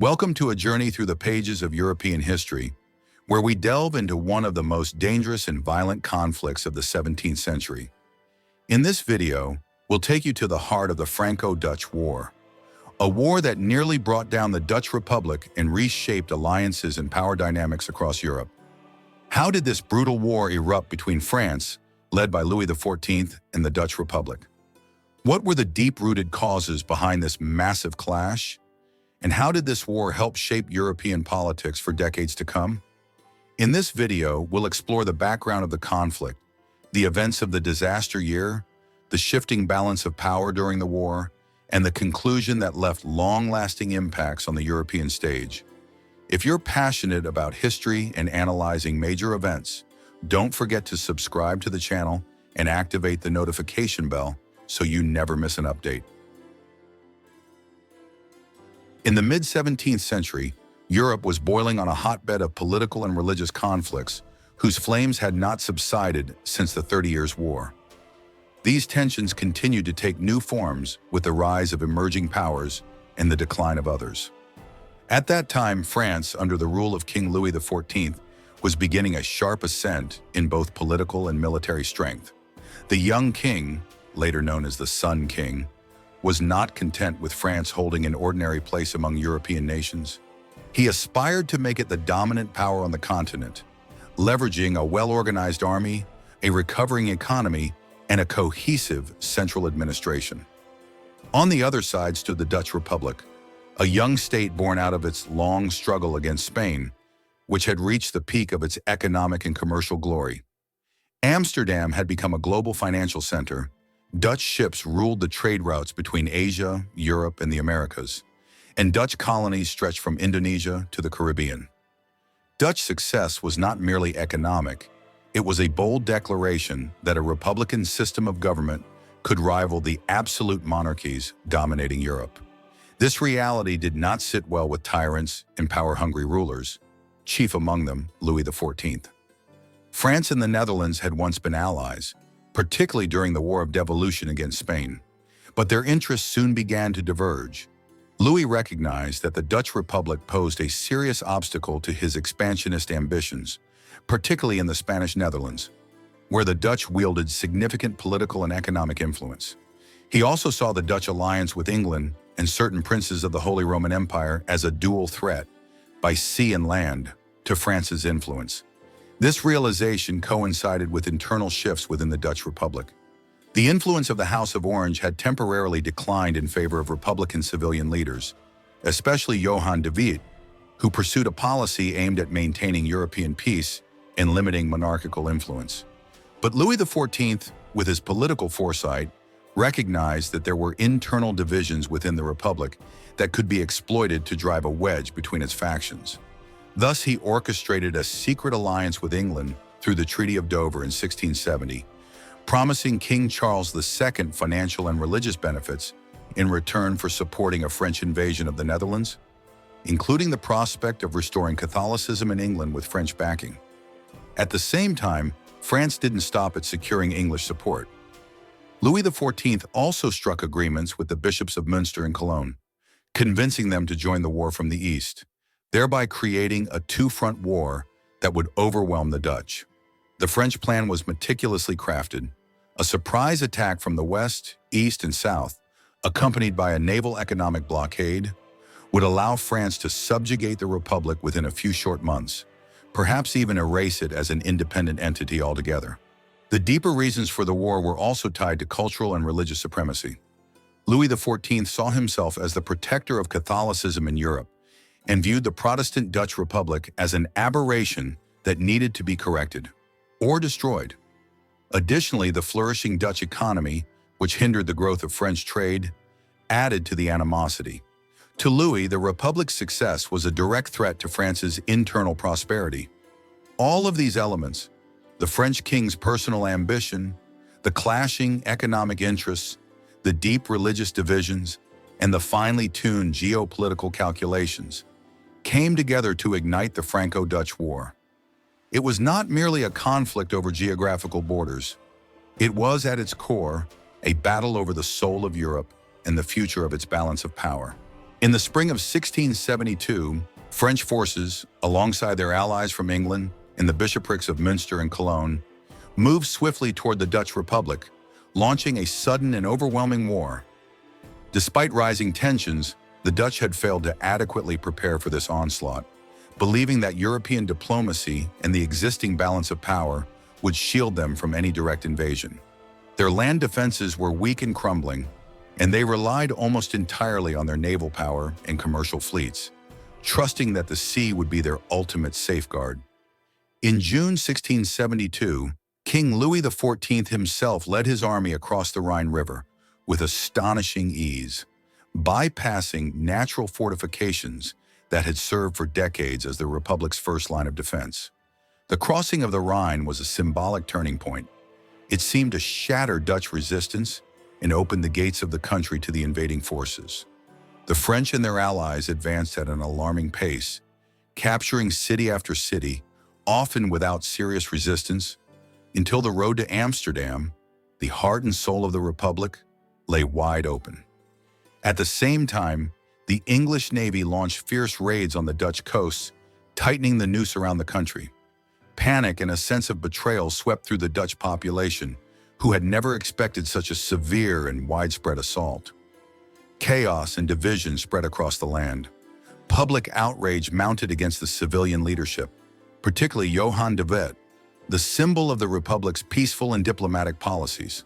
Welcome to a journey through the pages of European history, where we delve into one of the most dangerous and violent conflicts of the 17th century. In this video, we'll take you to the heart of the Franco-Dutch War, a war that nearly brought down the Dutch Republic and reshaped alliances and power dynamics across Europe. How did this brutal war erupt between France, led by Louis XIV, and the Dutch Republic? What were the deep-rooted causes behind this massive clash? And how did this war help shape European politics for decades to come? In this video, we'll explore the background of the conflict, the events of the disaster year, the shifting balance of power during the war, and the conclusion that left long-lasting impacts on the European stage. If you're passionate about history and analyzing major events, don't forget to subscribe to the channel and activate the notification bell so you never miss an update. In the mid-17th century, Europe was boiling on a hotbed of political and religious conflicts whose flames had not subsided since the 30 Years' War. These tensions continued to take new forms with the rise of emerging powers and the decline of others. At that time, France, under the rule of King Louis XIV, was beginning a sharp ascent in both political and military strength. The young king, later known as the Sun King, was not content with France holding an ordinary place among European nations. He aspired to make it the dominant power on the continent, leveraging a well-organized army, a recovering economy, and a cohesive central administration. On the other side stood the Dutch Republic, a young state born out of its long struggle against Spain, which had reached the peak of its economic and commercial glory. Amsterdam had become a global financial center. Dutch ships ruled the trade routes between Asia, Europe, and the Americas, and Dutch colonies stretched from Indonesia to the Caribbean. Dutch success was not merely economic, it was a bold declaration that a republican system of government could rival the absolute monarchies dominating Europe. This reality did not sit well with tyrants and power-hungry rulers, chief among them Louis XIV. France and the Netherlands had once been allies, particularly during the War of Devolution against Spain, but their interests soon began to diverge. Louis recognized that the Dutch Republic posed a serious obstacle to his expansionist ambitions, particularly in the Spanish Netherlands, where the Dutch wielded significant political and economic influence. He also saw the Dutch alliance with England and certain princes of the Holy Roman Empire as a dual threat, by sea and land, to France's influence. This realization coincided with internal shifts within the Dutch Republic. The influence of the House of Orange had temporarily declined in favor of Republican civilian leaders, especially Johan de Witt, who pursued a policy aimed at maintaining European peace and limiting monarchical influence. But Louis XIV, with his political foresight, recognized that there were internal divisions within the Republic that could be exploited to drive a wedge between its factions. Thus, he orchestrated a secret alliance with England through the Treaty of Dover in 1670, promising King Charles II financial and religious benefits in return for supporting a French invasion of the Netherlands, including the prospect of restoring Catholicism in England with French backing. At the same time, France didn't stop at securing English support. Louis XIV also struck agreements with the bishops of Münster and Cologne, convincing them to join the war from the east, thereby creating a two-front war that would overwhelm the Dutch. The French plan was meticulously crafted. A surprise attack from the west, east, and south, accompanied by a naval economic blockade, would allow France to subjugate the Republic within a few short months, perhaps even erase it as an independent entity altogether. The deeper reasons for the war were also tied to cultural and religious supremacy. Louis XIV saw himself as the protector of Catholicism in Europe, and viewed the Protestant Dutch Republic as an aberration that needed to be corrected or destroyed. Additionally, the flourishing Dutch economy, which hindered the growth of French trade, added to the animosity. To Louis, the Republic's success was a direct threat to France's internal prosperity. All of these elements, the French king's personal ambition, the clashing economic interests, the deep religious divisions, and the finely tuned geopolitical calculations, came together to ignite the Franco-Dutch War. It was not merely a conflict over geographical borders. It was, at its core, a battle over the soul of Europe and the future of its balance of power. In the spring of 1672, French forces, alongside their allies from England and the bishoprics of Münster and Cologne, moved swiftly toward the Dutch Republic, launching a sudden and overwhelming war. Despite rising tensions, the Dutch had failed to adequately prepare for this onslaught, believing that European diplomacy and the existing balance of power would shield them from any direct invasion. Their land defenses were weak and crumbling, and they relied almost entirely on their naval power and commercial fleets, trusting that the sea would be their ultimate safeguard. In June 1672, King Louis XIV himself led his army across the Rhine River with astonishing ease, bypassing natural fortifications that had served for decades as the Republic's first line of defense. The crossing of the Rhine was a symbolic turning point. It seemed to shatter Dutch resistance and open the gates of the country to the invading forces. The French and their allies advanced at an alarming pace, capturing city after city, often without serious resistance, until the road to Amsterdam, the heart and soul of the Republic, lay wide open. At the same time, the English Navy launched fierce raids on the Dutch coasts, tightening the noose around the country. Panic and a sense of betrayal swept through the Dutch population, who had never expected such a severe and widespread assault. Chaos and division spread across the land. Public outrage mounted against the civilian leadership, particularly Johan de Witt, the symbol of the Republic's peaceful and diplomatic policies.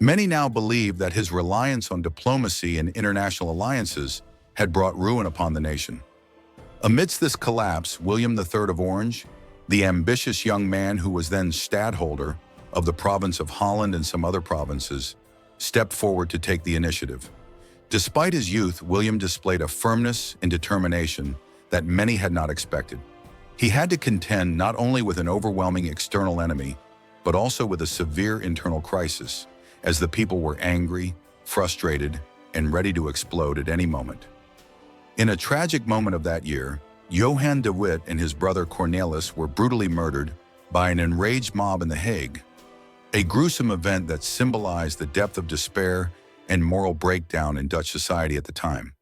Many now believed that his reliance on diplomacy and international alliances had brought ruin upon the nation. Amidst this collapse, William III of Orange, the ambitious young man who was then stadtholder of the province of Holland and some other provinces, stepped forward to take the initiative. Despite his youth, William displayed a firmness and determination that many had not expected. He had to contend not only with an overwhelming external enemy, but also with a severe internal crisis, as the people were angry, frustrated, and ready to explode at any moment. In a tragic moment of that year, Johan de Witt and his brother Cornelis were brutally murdered by an enraged mob in The Hague, a gruesome event that symbolized the depth of despair and moral breakdown in Dutch society at the time.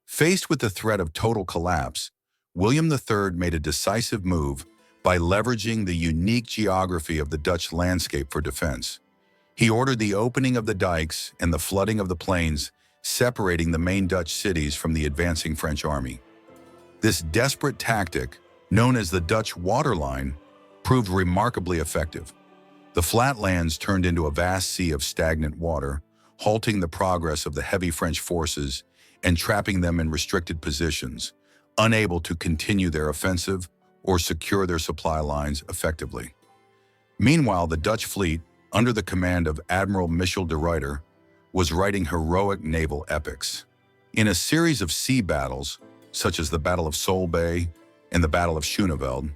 Faced with the threat of total collapse, William III made a decisive move by leveraging the unique geography of the Dutch landscape for defense. He ordered the opening of the dikes and the flooding of the plains, separating the main Dutch cities from the advancing French army. This desperate tactic, known as the Dutch waterline, proved remarkably effective. The flatlands turned into a vast sea of stagnant water, halting the progress of the heavy French forces and trapping them in restricted positions, unable to continue their offensive or secure their supply lines effectively. Meanwhile, the Dutch fleet, under the command of Admiral Michiel de Ruyter, was writing heroic naval epics. In a series of sea battles, such as the Battle of Solebay and the Battle of Schooneveld,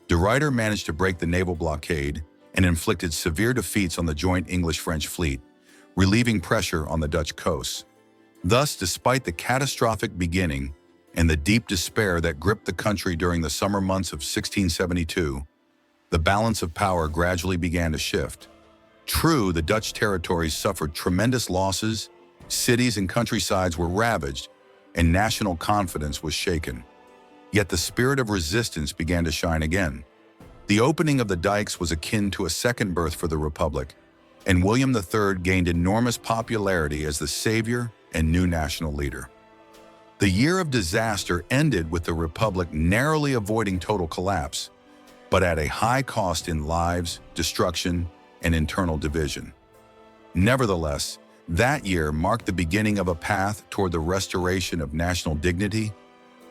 de Ruyter managed to break the naval blockade and inflicted severe defeats on the joint English-French fleet, relieving pressure on the Dutch coasts. Thus, despite the catastrophic beginning and the deep despair that gripped the country during the summer months of 1672, the balance of power gradually began to shift. True, the Dutch territories suffered tremendous losses, cities and countrysides were ravaged, and national confidence was shaken. Yet the spirit of resistance began to shine again. The opening of the dikes was akin to a second birth for the Republic, and William III gained enormous popularity as the savior and new national leader. The year of disaster ended with the Republic narrowly avoiding total collapse, but at a high cost in lives, destruction, and internal division. Nevertheless, that year marked the beginning of a path toward the restoration of national dignity,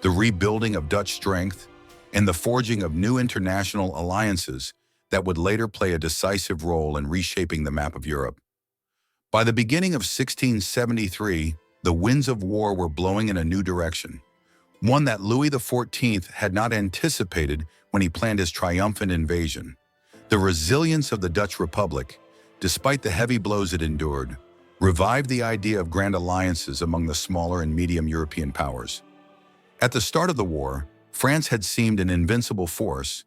the rebuilding of Dutch strength, and the forging of new international alliances that would later play a decisive role in reshaping the map of Europe. By the beginning of 1673, the winds of war were blowing in a new direction, one that Louis XIV had not anticipated when he planned his triumphant invasion. The resilience of the Dutch Republic, despite the heavy blows it endured, revived the idea of grand alliances among the smaller and medium European powers. At the start of the war, France had seemed an invincible force,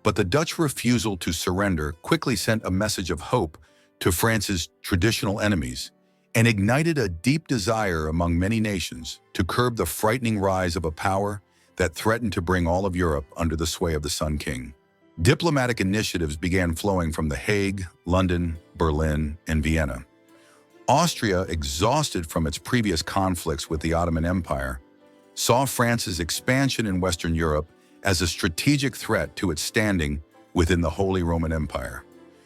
but the Dutch refusal to surrender quickly sent a message of hope to France's traditional enemies, and ignited a deep desire among many nations to curb the frightening rise of a power that threatened to bring all of Europe under the sway of the Sun King. Diplomatic initiatives began flowing from The Hague, London, Berlin, and Vienna. Austria, exhausted from its previous conflicts with the Ottoman Empire, saw France's expansion in Western Europe as a strategic threat to its standing within the Holy Roman Empire.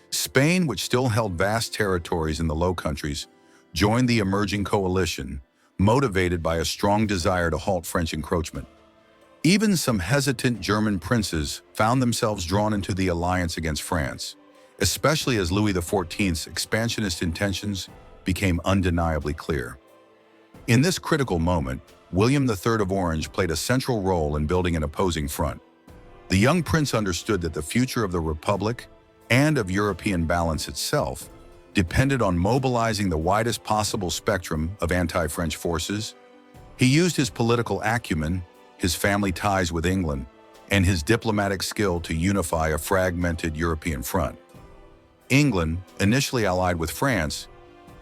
Spain, which still held vast territories in the Low Countries, joined the emerging coalition, motivated by a strong desire to halt French encroachment. Even some hesitant German princes found themselves drawn into the alliance against France, especially as Louis XIV's expansionist intentions became undeniably clear. In this critical moment, William III of Orange played a central role in building an opposing front. The young prince understood that the future of the Republic and of European balance itself depended on mobilizing the widest possible spectrum of anti-French forces. He used his political acumen, his family ties with England, and his diplomatic skill to unify a fragmented European front. England, initially allied with France,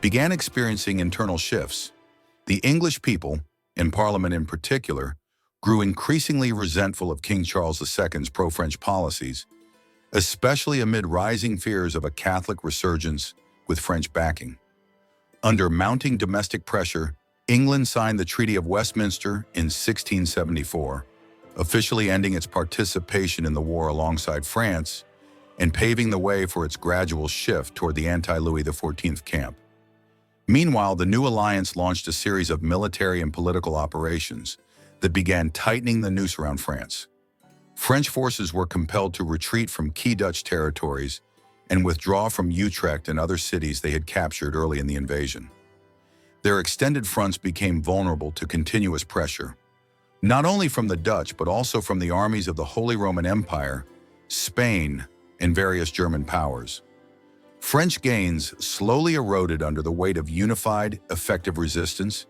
began experiencing internal shifts. The English people, and Parliament in particular, grew increasingly resentful of King Charles II's pro-French policies, especially amid rising fears of a Catholic resurgence with French backing. Under mounting domestic pressure, England signed the Treaty of Westminster in 1674, officially ending its participation in the war alongside France and paving the way for its gradual shift toward the anti-Louis XIV camp. Meanwhile, the new alliance launched a series of military and political operations that began tightening the noose around France. French forces were compelled to retreat from key Dutch territories and withdraw from Utrecht and other cities they had captured early in the invasion. Their extended fronts became vulnerable to continuous pressure, not only from the Dutch but also from the armies of the Holy Roman Empire, Spain, and various German powers. French gains slowly eroded under the weight of unified, effective resistance.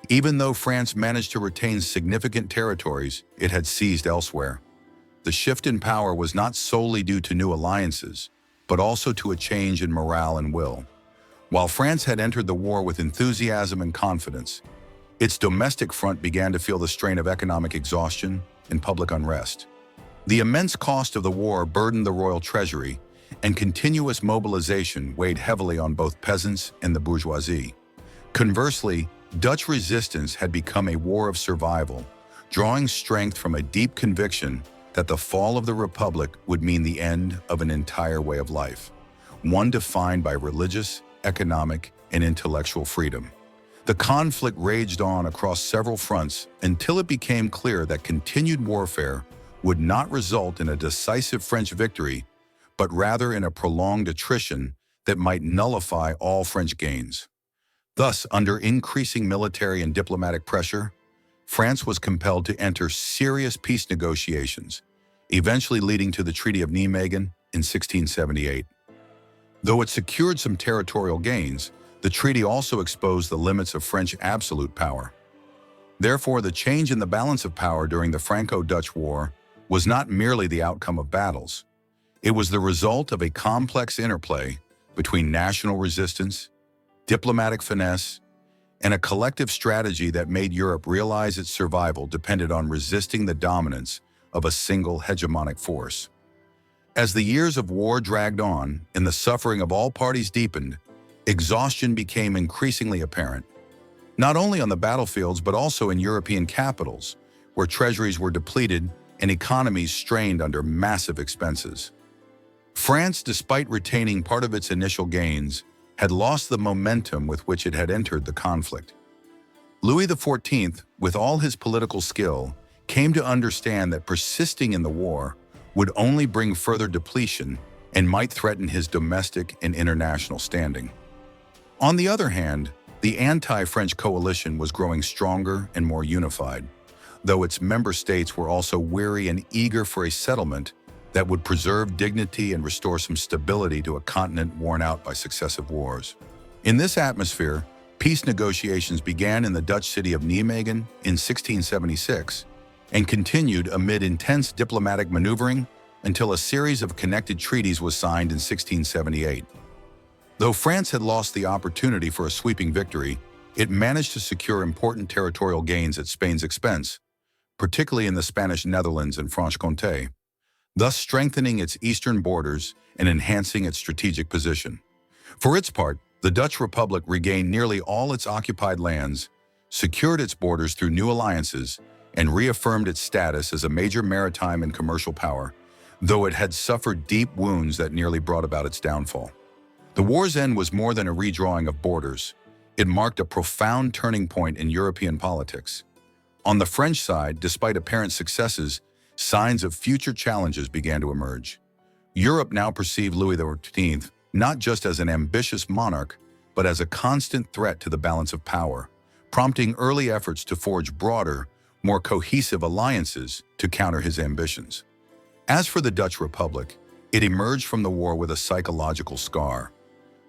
Even though France managed to retain significant territories it had seized elsewhere, the shift in power was not solely due to new alliances, but also to a change in morale and will. While France had entered the war with enthusiasm and confidence, its domestic front began to feel the strain of economic exhaustion and public unrest. The immense cost of the war burdened the royal treasury, and continuous mobilization weighed heavily on both peasants and the bourgeoisie. Conversely, Dutch resistance had become a war of survival, drawing strength from a deep conviction that the fall of the Republic would mean the end of an entire way of life, one defined by religious, economic, and intellectual freedom. The conflict raged on across several fronts until it became clear that continued warfare would not result in a decisive French victory, but rather in a prolonged attrition that might nullify all French gains. Thus, under increasing military and diplomatic pressure, France was compelled to enter serious peace negotiations, eventually leading to the Treaty of Nijmegen in 1678. Though it secured some territorial gains, the treaty also exposed the limits of French absolute power. Therefore, the change in the balance of power during the Franco-Dutch War was not merely the outcome of battles. It was the result of a complex interplay between national resistance, diplomatic finesse, and a collective strategy that made Europe realize its survival depended on resisting the dominance of a single hegemonic force. As the years of war dragged on and the suffering of all parties deepened, exhaustion became increasingly apparent, not only on the battlefields but also in European capitals, where treasuries were depleted and economies strained under massive expenses. France, despite retaining part of its initial gains, had lost the momentum with which it had entered the conflict. Louis XIV, with all his political skill, came to understand that persisting in the war would only bring further depletion and might threaten his domestic and international standing. On the other hand, the anti-French coalition was growing stronger and more unified, though its member states were also weary and eager for a settlement that would preserve dignity and restore some stability to a continent worn out by successive wars. In this atmosphere, peace negotiations began in the Dutch city of Nijmegen in 1676 and continued amid intense diplomatic maneuvering until a series of connected treaties was signed in 1678. Though France had lost the opportunity for a sweeping victory, it managed to secure important territorial gains at Spain's expense, particularly in the Spanish Netherlands and Franche-Comté, thus strengthening its eastern borders and enhancing its strategic position. For its part, the Dutch Republic regained nearly all its occupied lands, secured its borders through new alliances, and reaffirmed its status as a major maritime and commercial power, though it had suffered deep wounds that nearly brought about its downfall. The war's end was more than a redrawing of borders. It marked a profound turning point in European politics. On the French side, despite apparent successes, signs of future challenges began to emerge. Europe now perceived Louis XIV not just as an ambitious monarch, but as a constant threat to the balance of power, prompting early efforts to forge broader, more cohesive alliances to counter his ambitions. As for the Dutch Republic, it emerged from the war with a psychological scar.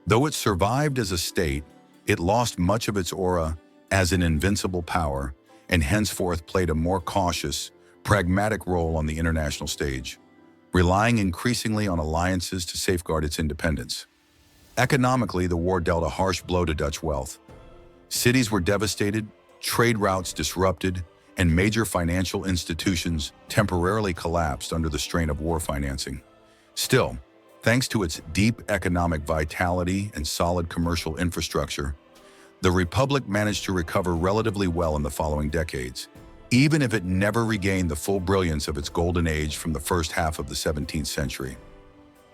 Though it survived as a state, it lost much of its aura as an invincible power and henceforth played a more cautious, pragmatic role on the international stage, relying increasingly on alliances to safeguard its independence. Economically, the war dealt a harsh blow to Dutch wealth. Cities were devastated, trade routes disrupted, and major financial institutions temporarily collapsed under the strain of war financing. Still, thanks to its deep economic vitality and solid commercial infrastructure, the Republic managed to recover relatively well in the following decades, even if it never regained the full brilliance of its golden age from the first half of the 17th century.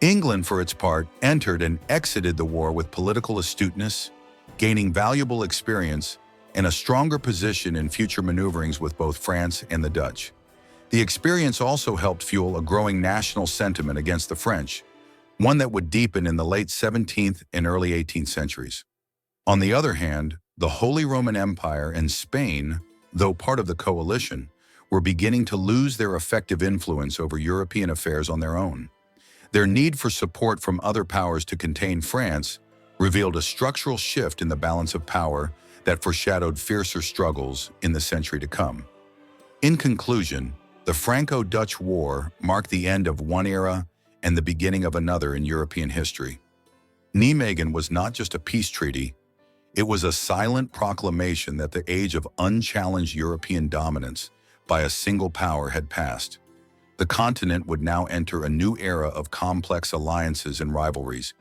England, for its part, entered and exited the war with political astuteness, gaining valuable experience and a stronger position in future maneuverings with both France and the Dutch. The experience also helped fuel a growing national sentiment against the French, one that would deepen in the late 17th and early 18th centuries. On the other hand, the Holy Roman Empire and Spain, though part of the coalition, were beginning to lose their effective influence over European affairs on their own. Their need for support from other powers to contain France revealed a structural shift in the balance of power that foreshadowed fiercer struggles in the century to come. In conclusion, the Franco-Dutch War marked the end of one era and the beginning of another in European history. Nijmegen was not just a peace treaty, it was a silent proclamation that the age of unchallenged European dominance by a single power had passed. The continent would now enter a new era of complex alliances and rivalries,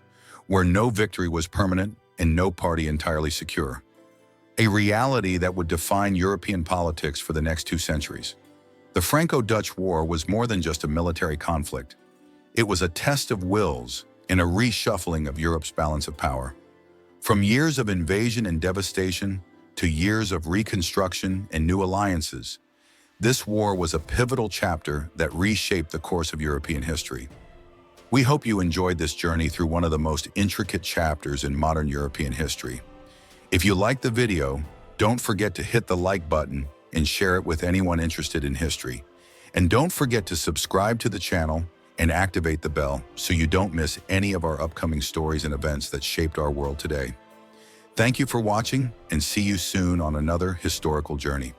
where no victory was permanent and no party entirely secure. A reality that would define European politics for the next 2 centuries. The Franco-Dutch War was more than just a military conflict. It was a test of wills and a reshuffling of Europe's balance of power. From years of invasion and devastation to years of reconstruction and new alliances, this war was a pivotal chapter that reshaped the course of European history. We hope you enjoyed this journey through one of the most intricate chapters in modern European history. If you liked the video, don't forget to hit the like button and share it with anyone interested in history. And don't forget to subscribe to the channel and activate the bell so you don't miss any of our upcoming stories and events that shaped our world today. Thank you for watching and see you soon on another historical journey.